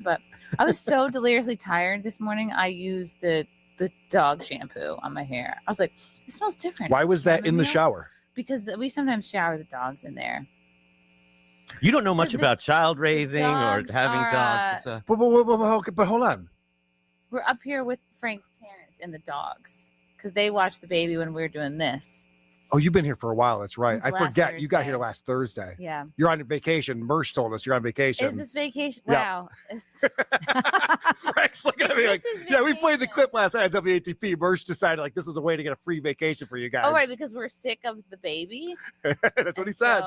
But I was so deliriously tired this morning. I used the dog shampoo on my hair. I was like, it smells different. Why was that in the shower? Because we sometimes shower the dogs in there. You don't know much about child raising or having dogs. But hold on. We're up here with Frank's parents and the dogs because they watched the baby when we were doing this. Oh, you've been here for a while. That's right. Since I forget. Thursday. You got here last Thursday. Yeah. You're on vacation. Mersh told us you're on vacation. Is this vacation? Yeah. Wow. Frank's looking at me like, yeah, we played the clip last night at WATP. Mersh decided like this was a way to get a free vacation for you guys. Oh, right, because we're sick of the baby. That's what he said.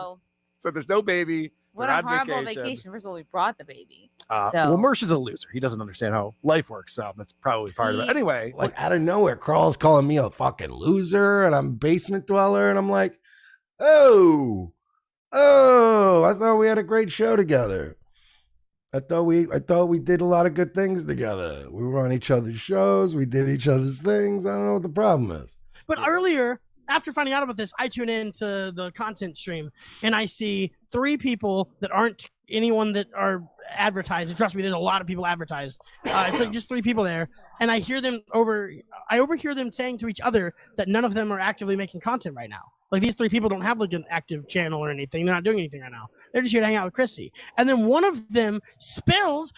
So there's no baby. What a horrible vacation. First of all, we brought the baby. Well, Mersh is a loser. He doesn't understand how life works, so that's probably part of it. Anyway. Like out of nowhere, Karl's calling me a fucking loser and I'm a basement dweller. And I'm like, oh, I thought we had a great show together. I thought we did a lot of good things together. We were on each other's shows. We did each other's things. I don't know what the problem is. But earlier, after finding out about this, I tune into the content stream and I see 3 people that aren't anyone that are advertised. And trust me, there's a lot of people advertised. It's like just 3 people there. And I overhear them saying to each other that none of them are actively making content right now. Like these 3 people don't have like an active channel or anything. They're not doing anything right now. They're just here to hang out with Chrissie. And then one of them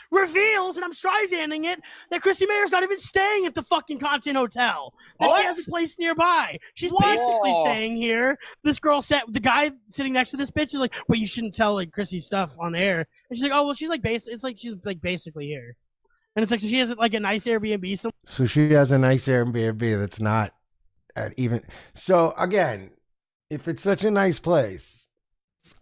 reveals, and I'm Streisanding it, that Chrissie Mayr's not even staying at the fucking Content Hotel. That she has a place nearby. She's basically staying here. This girl the guy sitting next to this bitch is like, well, you shouldn't tell like Chrissie's stuff on air. And she's like, oh, well, she's like it's like she's like basically here. And it's like, so she has like a nice Airbnb. So she has a nice Airbnb that's not at even. So again, if it's such a nice place,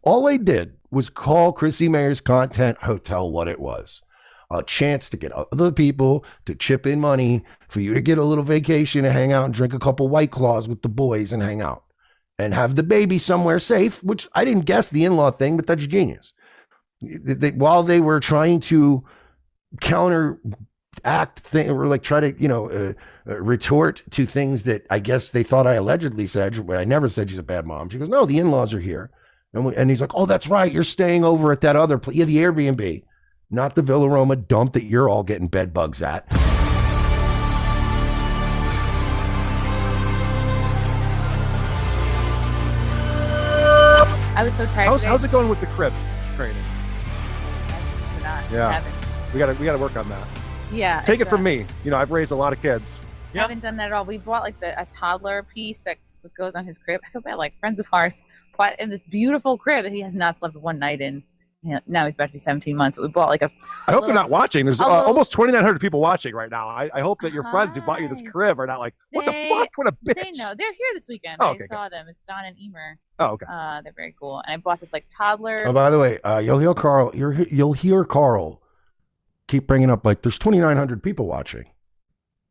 all they did was call Chrissie Mayr's Content Hotel what it was. A chance to get other people to chip in money for you to get a little vacation and hang out and drink a couple White Claws with the boys and hang out. And have the baby somewhere safe, which I didn't guess the in-law thing, but that's genius. While they were trying to counteract thing or like try to, retort to things that I guess they thought I allegedly said, but I never said she's a bad mom. She goes, no, the in-laws are here. And he's like, oh, that's right. You're staying over at that other place. Yeah, the Airbnb, not the Villa Roma dump that you're all getting bed bugs at. I was so tired. How's it going with the crib training? Yeah. We gotta work on that. Yeah. Take it from me. I've raised a lot of kids. Haven't done that at all. We bought like a toddler piece that goes on his crib. I feel bad. Like friends of ours bought in this beautiful crib that he has not slept one night in. Now he's about to be 17 months. But we bought like a. I hope they're not watching. There's almost 2,900 people watching right now. I hope that your friends who bought you this crib are not like, what the fuck? What a bitch. They know. They're here this weekend. Okay, I saw them. It's Don and Emer. Oh, okay. They're very cool. And I bought this like toddler. Oh, by the way, you'll hear Karl. You'll hear Karl keep bringing up like there's 2,900 people watching,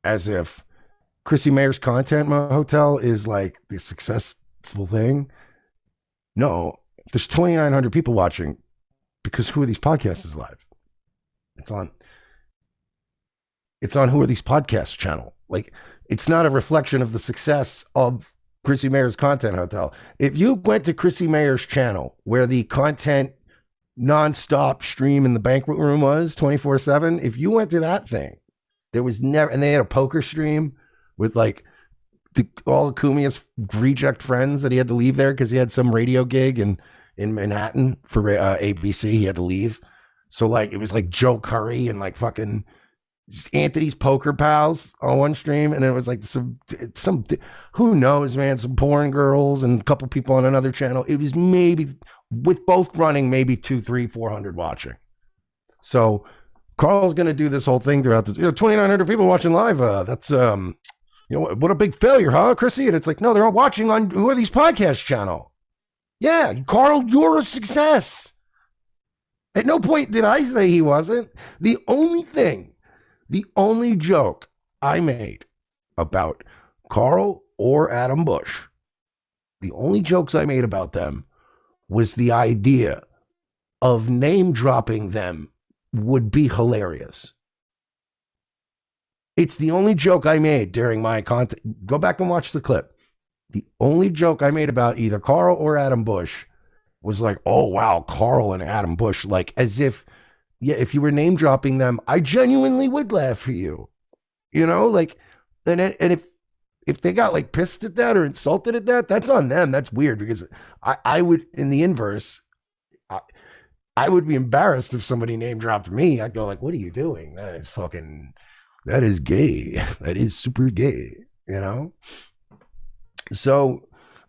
as if Chrissie Mayr's Content Hotel is like the successful thing. No, there's 2,900 people watching because Who Are These Podcasts is live. It's on Who Are These Podcasts channel. Like, it's not a reflection of the success of Chrissie Mayr's Content Hotel. If you went to Chrissie Mayr's channel where the content nonstop stream in the banquet room was 24/7, if you went to that thing, there was never, and they had a poker stream with like all of Kumia's reject friends that he had to leave there because he had some radio gig in Manhattan for ABC. He had to leave. So like, it was like Joe Curry and like fucking Anthony's poker pals on one stream. And then it was like some, who knows, man, some porn girls and a couple people on another channel. It was maybe with both running, maybe 200, 300, 400 watching. So Karl's going to do this whole thing throughout this, 2,900 people watching live. That's, what a big failure, huh, Chrissie? And it's like, no, they're all watching on Who Are These Podcasts channel. Yeah, Karl, you're a success. At no point did I say he wasn't. The only joke I made about Karl or Adam Bush, the only jokes I made about them was the idea of name dropping them would be hilarious. It's the only joke I made during my content. Go back and watch the clip. The only joke I made about either Karl or Adam Bush was like, oh, wow, Karl and Adam Bush, like as if yeah, if you were name dropping them, I genuinely would laugh for you. You know, like, and if they got like pissed at that or insulted at that, that's on them. That's weird because I would, in the inverse, I would be embarrassed if somebody name dropped me. I'd go like, what are you doing? That is gay. That is super gay, you know? So,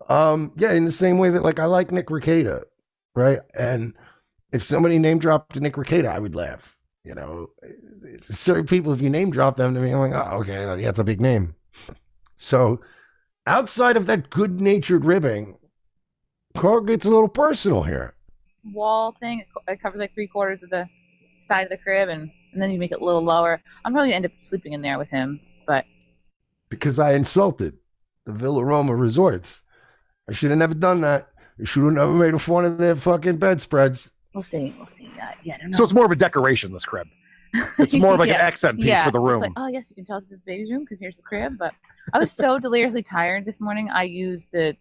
yeah, in the same way that like I like Nick Rekieta, right? And if somebody name dropped Nick Rekieta, I would laugh, you know? Certain people, if you name drop them to me, I'm like, oh, okay, yeah, that's a big name. So outside of that good-natured ribbing, Karl gets a little personal here. Wall thing, it covers like 3/4 of the side of the crib, and then you make it a little lower. I'm probably gonna end up sleeping in there with him, but because I insulted the Villa Roma Resorts, I should have never done that. I should have never made fun of their fucking bedspreads. We'll see. Yeah, I don't know. So it's more of a decoration, this crib. It's more of like an accent piece for the room. It's like, oh yes, you can tell this is the baby's room because here's the crib. But I was so deliriously tired this morning. I used the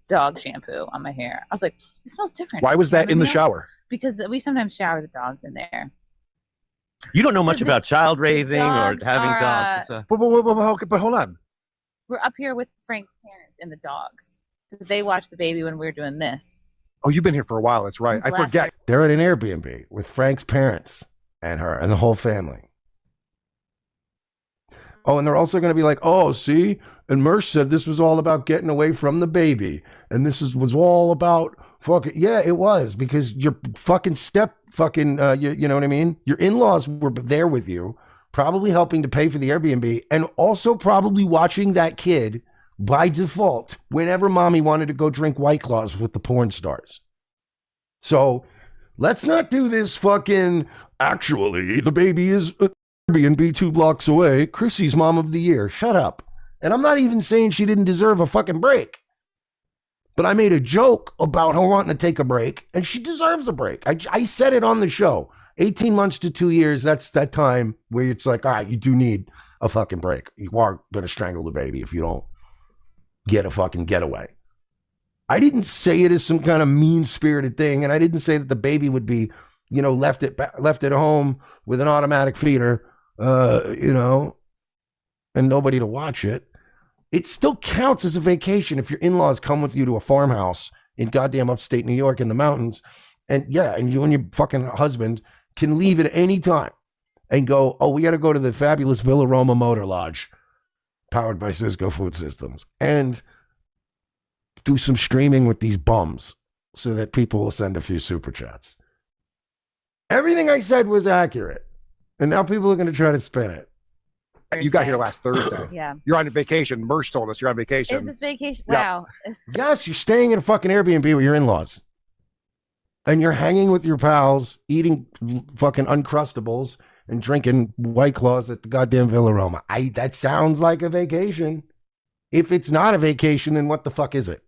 dog shampoo on my hair. I was like, it smells different. Why was that in the shower? Because we sometimes shower the dogs in there. You don't know much about child raising or having dogs. But hold on. We're up here with Frank's parents and the dogs because they watched the baby when we were doing this. Oh, you've been here for a while. That's right. I forget. They're at an Airbnb with Frank's parents and her and the whole family. Oh, and they're also going to be like, oh, see? And Mersh said this was all about getting away from the baby. And this was all about fucking, yeah, it was. Because your fucking you know what I mean? Your in-laws were there with you, probably helping to pay for the Airbnb, and also probably watching that kid by default whenever mommy wanted to go drink White Claws with the porn stars. So let's not do this fucking, actually, the baby is Airbnb 2 blocks away. Chrissie's mom of the year. Shut up. And I'm not even saying she didn't deserve a fucking break. But I made a joke about her wanting to take a break, and she deserves a break. I said it on the show. 18 months to 2 years, that's that time where it's like, all right, you do need a fucking break. You are going to strangle the baby if you don't get a fucking getaway. I didn't say it as some kind of mean-spirited thing, and I didn't say that the baby would be, you know, left at home with an automatic feeder, you know, and nobody to watch it. It still counts as a vacation if your in-laws come with you to a farmhouse in goddamn upstate New York in the mountains. And yeah, and you and your fucking husband can leave at any time and go, oh, we got to go to the fabulous Villa Roma Motor Lodge, powered by Cisco Food Systems, and do some streaming with these bums so that people will send a few super chats. Everything I said was accurate. And now people are going to try to spin it. You got here last Thursday. Yeah. You're on vacation. Mersh told us you're on vacation. Is this vacation? Wow. Yeah. Yes, you're staying in a fucking Airbnb with your in-laws. And you're hanging with your pals, eating fucking Uncrustables and drinking White Claws at the goddamn Villa Roma. That sounds like a vacation. If it's not a vacation, then what the fuck is it?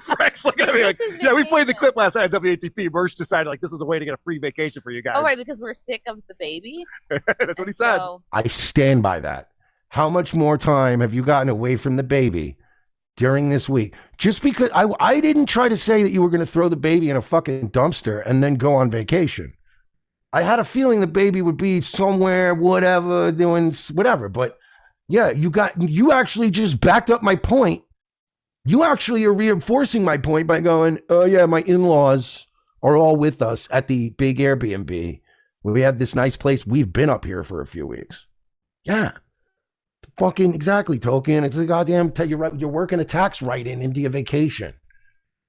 Frank's looking at me like, yeah, we played the clip last night at WATP. Mersh decided like this was a way to get a free vacation for you guys. Oh, right, because we're sick of the baby. That's what he said. I stand by that. How much more time have you gotten away from the baby during this week? Just because I didn't try to say that you were going to throw the baby in a fucking dumpster and then go on vacation. I had a feeling the baby would be somewhere, whatever, doing whatever. But yeah, you actually just backed up my point. You actually are reinforcing my point by going, oh yeah, my in-laws are all with us at the big Airbnb. We have this nice place. We've been up here for a few weeks. Yeah. Fucking exactly, Tolkien. It's a goddamn, you're working a tax write-in into your vacation.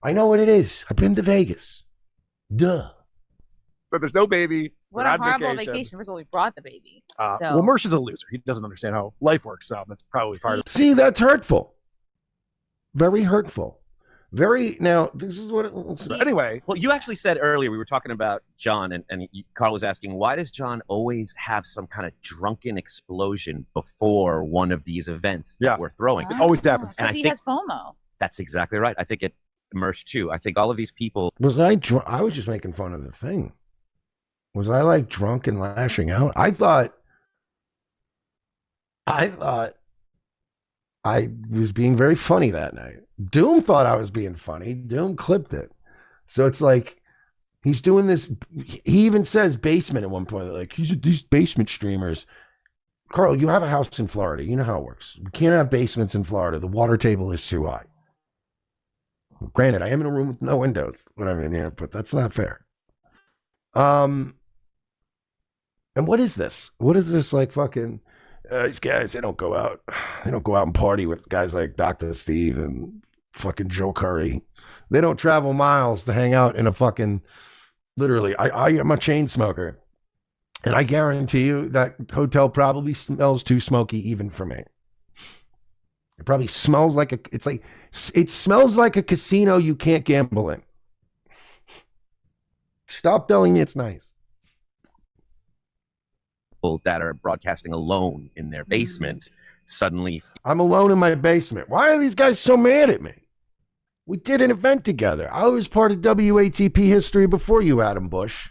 I know what it is. I've been to Vegas. Duh. But there's no baby. What a horrible vacation. First of all, we brought the baby. Well, Mersh is a loser. He doesn't understand how life works. So that's probably part of it. See, that's hurtful. Very hurtful. Now, this is what anyway. Well, you actually said earlier, we were talking about John, and Karl was asking, why does John always have some kind of drunken explosion before one of these events that we're throwing? It always happens. And he has FOMO. That's exactly right. I think it Mersh too. I think all of these people. I was just making fun of the thing. Was I like drunk and lashing out? I thought I was being very funny that night. Doom thought I was being funny. Doom clipped it. So it's like, He's doing this. He even says basement at one point. Like, these basement streamers. Karl, you have a house in Florida. You know how it works. We can't have basements in Florida. The water table is too high. Granted, I am in a room with no windows when I'm in here, but that's not fair. And what is this? What is this like fucking these guys, they don't go out and party with guys like Dr. Steve and fucking Joe Curry. They don't travel miles to hang out in a fucking, literally, I am a chain smoker. And I guarantee you that hotel probably smells too smoky even for me. It probably smells like it smells like a casino you can't gamble in. Stop telling me it's nice. People that are broadcasting alone in their basement suddenly. I'm alone in my basement. Why are these guys so mad at me? We did an event together. I was part of WATP history before you, Adam Bush.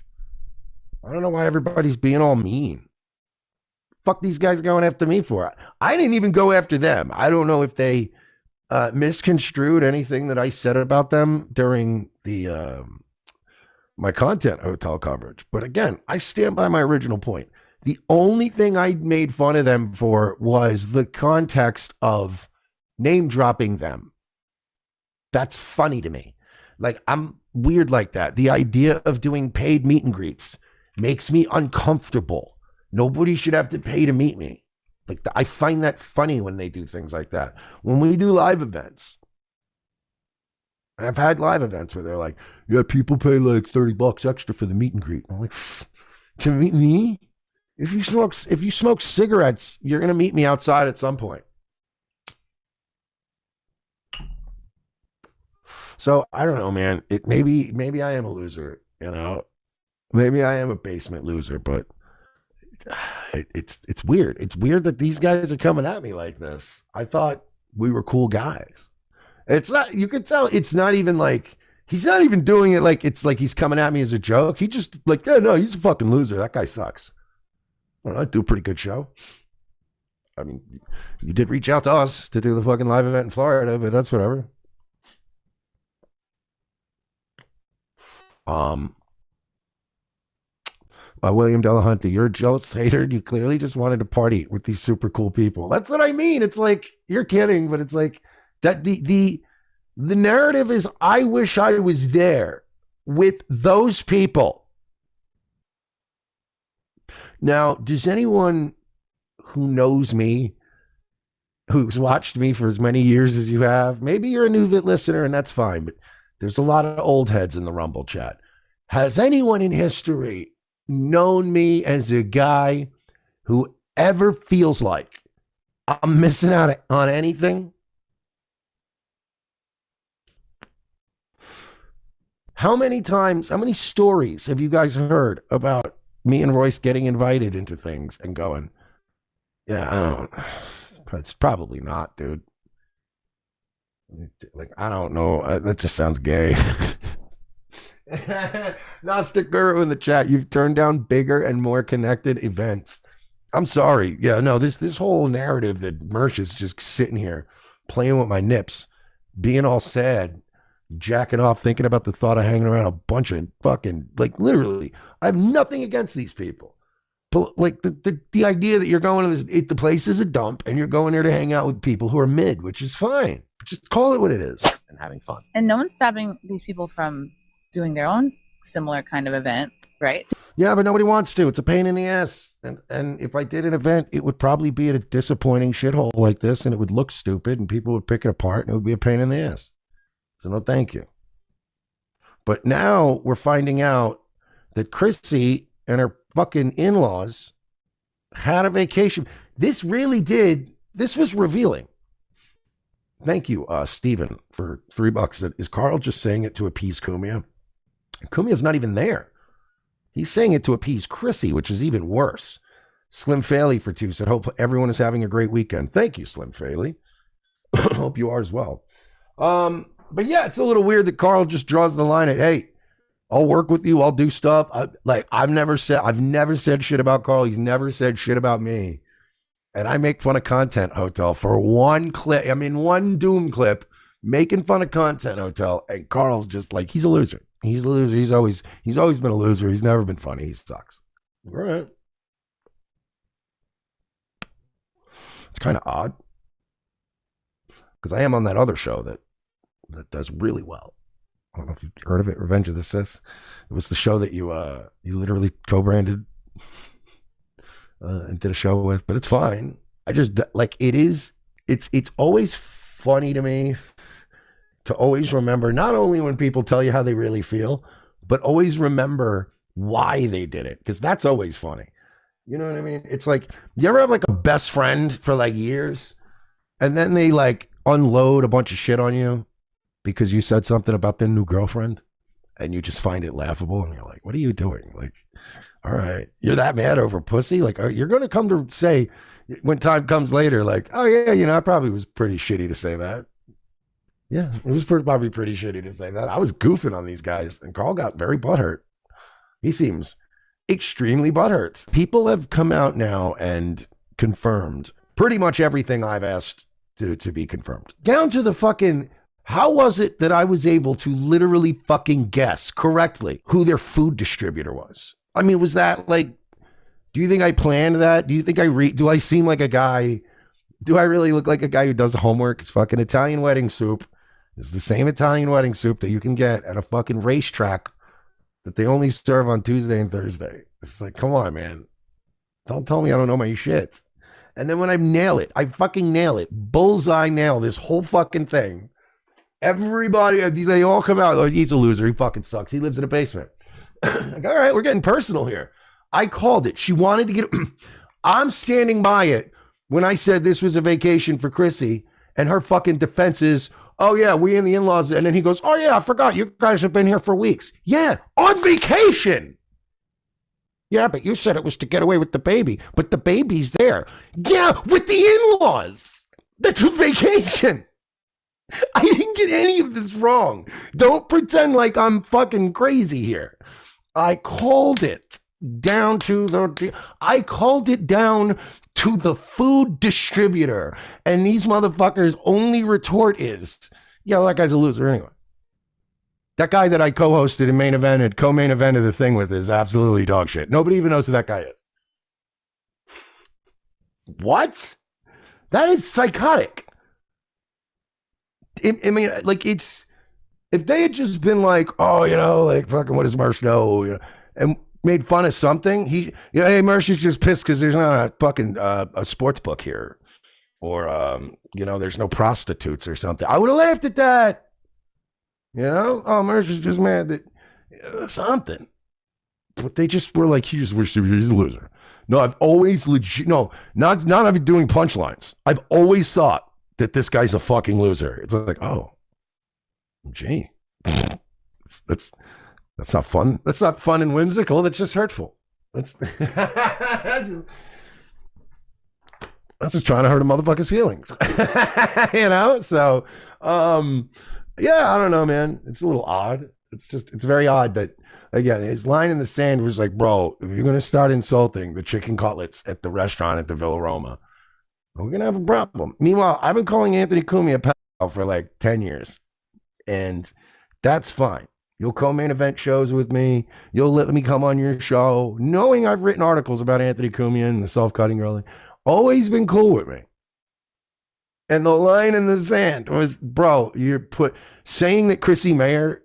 I don't know why everybody's being all mean. Fuck these guys going after me for. I didn't even go after them. I don't know if they misconstrued anything that I said about them during the my content hotel coverage. But again, I stand by my original point. The only thing I made fun of them for was the context of name dropping them. That's funny to me. Like, I'm weird like that. The idea of doing paid meet and greets makes me uncomfortable. Nobody should have to pay to meet me. Like, I find that funny when they do things like that. When we do live events, I've had live events where they're like, yeah, people pay like $30 extra for the meet and greet. I'm like, to meet me? If you smoke cigarettes, you're gonna meet me outside at some point. So I don't know, man. Maybe I am a loser, you know. Maybe I am a basement loser, but it's weird. It's weird that these guys are coming at me like this. I thought we were cool guys. It's not. You can tell. It's not even like he's not even doing it like it's like he's coming at me as a joke. He just like, yeah, no, he's a fucking loser. That guy sucks. I do a pretty good show. I mean, you did reach out to us to do the fucking live event in Florida, but that's whatever. William Delahunty, you're a jealous hater. You clearly just wanted to party with these super cool people. That's what I mean. It's like, you're kidding, but it's like that the narrative is, I wish I was there with those people. Now, does anyone who knows me, who's watched me for as many years as you have, maybe you're a new listener and that's fine, but there's a lot of old heads in the Rumble chat. Has anyone in history known me as a guy who ever feels like I'm missing out on anything? How many stories have you guys heard about me and Royce getting invited into things and going, yeah, I don't, it's probably not, dude. Like, I don't know. That just sounds gay. Gnostic Guru in the chat, you've turned down bigger and more connected events. I'm sorry. Yeah, no, this whole narrative that Mersh is just sitting here playing with my nips, being all sad, jacking off, thinking about the thought of hanging around a bunch of fucking, like, literally, I have nothing against these people. But like the idea that you're going to the place is a dump and you're going there to hang out with people who are mid, which is fine. Just call it what it is. And having fun. And no one's stopping these people from doing their own similar kind of event, right? Yeah, but nobody wants to. It's a pain in the ass. And if I did an event, it would probably be at a disappointing shithole like this, and it would look stupid, and people would pick it apart, and it would be a pain in the ass. So no, thank you. But now we're finding out that Chrissie and her fucking in-laws had a vacation. This was revealing. Thank you, Steven, for $3. Is Karl just saying it to appease Kumia? Kumia's not even there. He's saying it to appease Chrissie, which is even worse. Slim Faley for 2 said, hope everyone is having a great weekend. Thank you, Slim Faley. Hope you are as well. But yeah, it's a little weird that Karl just draws the line at, hey, I'll work with you. I'll do stuff. I've never said shit about Karl. He's never said shit about me. And I make fun of Content Hotel for one clip. I mean, one Doom clip making fun of Content Hotel. And Karl's just like, he's a loser. He's a loser. He's always been a loser. He's never been funny. He sucks. All right. It's kind of odd because I am on that other show that does really well. I don't know if you've heard of it, Revenge of the Sis. It was the show that you literally co-branded and did a show with, but it's fine. I just like it's always funny to me to always remember not only when people tell you how they really feel, but always remember why they did it, because that's always funny. You know what I mean? It's like, you ever have like a best friend for like years and then they like unload a bunch of shit on you because you said something about their new girlfriend and you just find it laughable and you're like, what are you doing? Like, all right, you're that mad over pussy? Like, you're going to come to say when time comes later, like, oh yeah, I probably was pretty shitty to say that. Yeah, it was probably pretty shitty to say that. I was goofing on these guys and Karl got very butthurt. He seems extremely butthurt. People have come out now and confirmed pretty much everything I've asked to be confirmed. Down to the fucking, how was it that I was able to literally fucking guess correctly who their food distributor was? I mean, was that like, do you think I planned that? Do you think do I seem like a guy? Do I really look like a guy who does homework? It's fucking Italian wedding soup. It's the same Italian wedding soup that you can get at a fucking racetrack that they only serve on Tuesday and Thursday. It's like, come on, man. Don't tell me I don't know my shit. And then when I nail it, I fucking nail it. Bullseye nail this whole fucking thing. Everybody, they all come out. Oh, he's a loser. He fucking sucks. He lives in a basement. Like, all right, we're getting personal here. I called it. She wanted to get I'm standing by it when I said this was a vacation for Chrissie, and her fucking defense is, oh yeah, we and the in-laws. And then he goes, oh yeah, I forgot. You guys have been here for weeks. Yeah, on vacation. Yeah, but you said it was to get away with the baby, but the baby's there. Yeah, with the in-laws. That's a vacation. I didn't get any of this wrong. Don't pretend like I'm fucking crazy here. I called it down to the food distributor. And these motherfuckers' only retort is, yeah, well, that guy's a loser anyway. That guy that I co-hosted and co-main evented the thing with is absolutely dog shit. Nobody even knows who that guy is. What? That is psychotic. I mean, like, it's, if they had just been like, oh, like, fucking, what does Mersh know? And made fun of something, hey, Mersh is just pissed because there's not a fucking a sports book here. Or, there's no prostitutes or something. I would have laughed at that. Oh, Mersh is just mad that something. But they just were like, he's a loser. No, I've always not even doing punchlines. I've always thought that this guy's a fucking loser. It's like, oh, gee, that's not fun. That's not fun and whimsical. That's just hurtful. That's just trying to hurt a motherfucker's feelings. So, yeah, I don't know, man. It's a little odd. It's very odd that, again, his line in the sand was like, bro, if you're going to start insulting the chicken cutlets at the restaurant at the Villa Roma, we're going to have a problem. Meanwhile, I've been calling Anthony Cumia a pedophile for like 10 years. And that's fine. You'll co-main event shows with me. You'll let me come on your show, knowing I've written articles about Anthony Cumia and the self-cutting girl. Always been cool with me. And the line in the sand was, bro, saying that Chrissie Mayr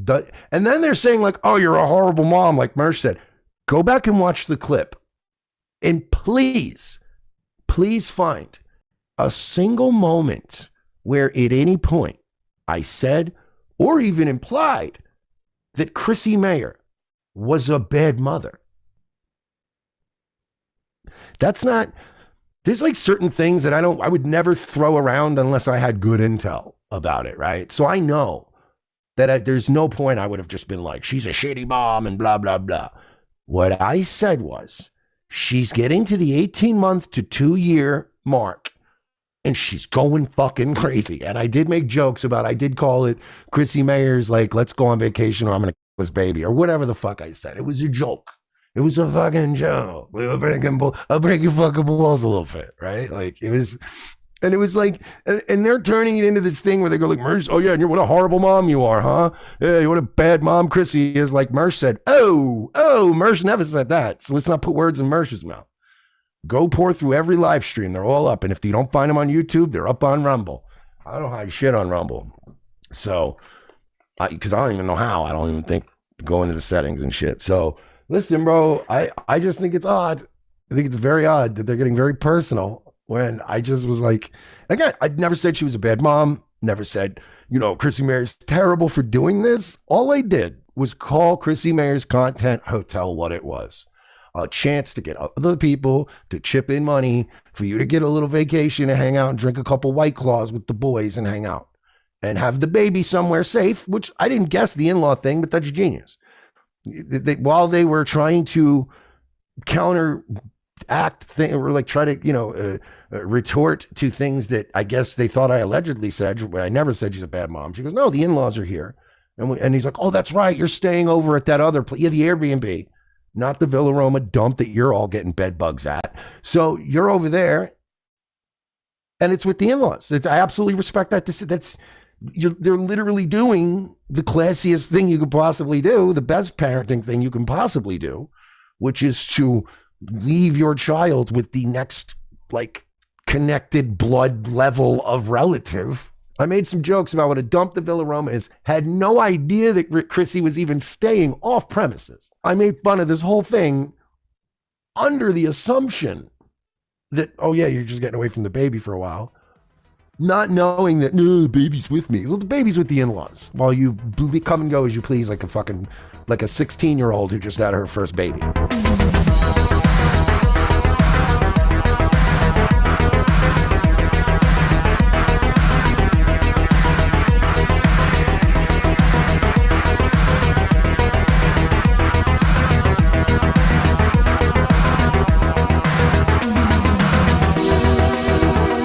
does, and then they're saying like, oh, you're a horrible mom, like Mersh said. Go back and watch the clip. And please find a single moment where at any point I said or even implied that Chrissie Mayr was a bad mother. There's like certain things that I would never throw around unless I had good intel about it, right? So I know that there's no point I would have just been like, she's a shitty mom and blah, blah, blah. What I said was, she's getting to the 18-month to 2-year mark and she's going fucking crazy. And I did make jokes I did call it Chrissie Mayr's like, let's go on vacation or I'm going to kill this baby or whatever the fuck I said. It was a joke. It was a fucking joke. We were I'll break your fucking balls a little bit, right? Like it was And it was like, and they're turning it into this thing where they go like, Mersh, oh yeah, and what a horrible mom you are, huh? Yeah, what a bad mom Chrissie is. Like Mersh said, oh, Mersh never said that. So let's not put words in Mersh's mouth. Go pour through every live stream. They're all up. And if you don't find them on YouTube, they're up on Rumble. I don't hide shit on Rumble. So, because I don't even know how. I don't even think go into the settings and shit. So listen, bro, I just think it's odd. I think it's very odd that they're getting very personal when I just was like, again, I never said she was a bad mom. Never said, Chrissie Mayr is terrible for doing this. All I did was call Chrissie Mayr's Content Hotel what it was. A chance to get other people to chip in money for you to get a little vacation and hang out and drink a couple White Claws with the boys and hang out and have the baby somewhere safe, which I didn't guess the in-law thing, but that's genius. While they were trying to counteract thing or like try to, retort to things that I guess they thought I allegedly said, but I never said she's a bad mom. She goes, no, the in-laws are here. And he's like, oh, that's right. You're staying over at that other place. Yeah, the Airbnb, not the Villa Roma dump that you're all getting bed bugs at. So you're over there and it's with the in-laws. I absolutely respect that. They're literally doing the classiest thing you could possibly do, the best parenting thing you can possibly do, which is to leave your child with the next connected blood level of relative. I made some jokes about what a dump the Villa Roma is. Had no idea that Chrissie was even staying off premises. I made fun of this whole thing under the assumption that, oh yeah, you're just getting away from the baby for a while. Not knowing that, no, the baby's with me. Well, the baby's with the in-laws while you come and go as you please like a 16-year-old who just had her first baby.